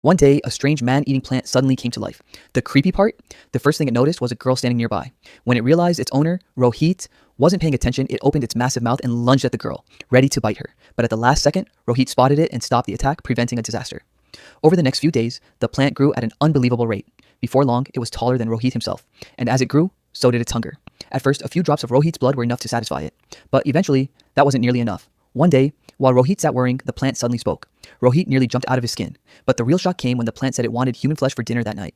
One day, a strange man-eating plant suddenly came to life. The creepy part? The first thing it noticed was a girl standing nearby. When it realized its owner, Rohit, wasn't paying attention, it opened its massive mouth and lunged at the girl, ready to bite her. But at the last second, Rohit spotted it and stopped the attack, preventing a disaster. Over the next few days, the plant grew at an unbelievable rate. Before long, it was taller than Rohit himself, and as it grew, so did its hunger. At first, a few drops of Rohit's blood were enough to satisfy it, but eventually, that wasn't nearly enough. One day, while Rohit sat worrying, the plant suddenly spoke. Rohit nearly jumped out of his skin, but the real shock came when the plant said it wanted human flesh for dinner that night.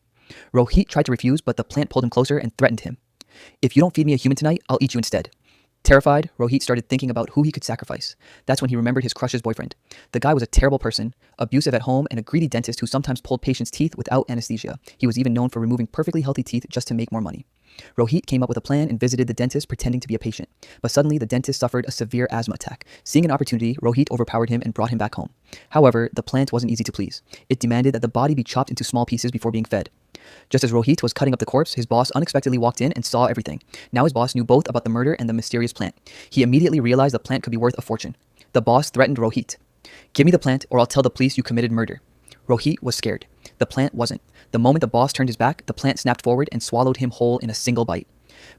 Rohit tried to refuse, but the plant pulled him closer and threatened him. "If you don't feed me a human tonight, I'll eat you instead." Terrified, Rohit started thinking about who he could sacrifice. That's when he remembered his crush's boyfriend. The guy was a terrible person, abusive at home, and a greedy dentist who sometimes pulled patients' teeth without anesthesia. He was even known for removing perfectly healthy teeth just to make more money. Rohit came up with a plan and visited the dentist pretending to be a patient. But suddenly, the dentist suffered a severe asthma attack. Seeing an opportunity, Rohit overpowered him and brought him back home. However, the plant wasn't easy to please. It demanded that the body be chopped into small pieces before being fed. Just as Rohit was cutting up the corpse, his boss unexpectedly walked in and saw everything. Now his boss knew both about the murder and the mysterious plant. He immediately realized the plant could be worth a fortune. The boss threatened Rohit. "Give me the plant or I'll tell the police you committed murder." Rohit was scared. The plant wasn't. The moment the boss turned his back, the plant snapped forward and swallowed him whole in a single bite.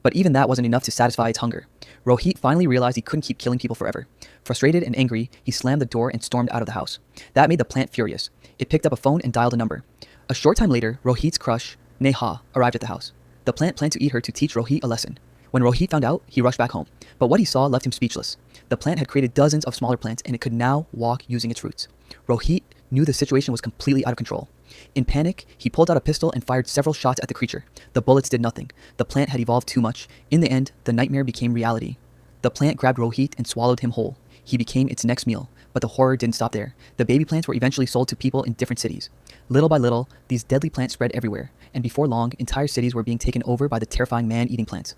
But even that wasn't enough to satisfy its hunger. Rohit finally realized he couldn't keep killing people forever. Frustrated and angry, he slammed the door and stormed out of the house. That made the plant furious. It picked up a phone and dialed a number. A short time later, Rohit's crush, Neha, arrived at the house. The plant planned to eat her to teach Rohit a lesson. When Rohit found out, he rushed back home. But what he saw left him speechless. The plant had created dozens of smaller plants and it could now walk using its roots. Rohit knew the situation was completely out of control. In panic, he pulled out a pistol and fired several shots at the creature. The bullets did nothing. The plant had evolved too much. In the end, the nightmare became reality. The plant grabbed Rohit and swallowed him whole. He became its next meal. But the horror didn't stop there. The baby plants were eventually sold to people in different cities. Little by little, these deadly plants spread everywhere, and before long, entire cities were being taken over by the terrifying man-eating plants.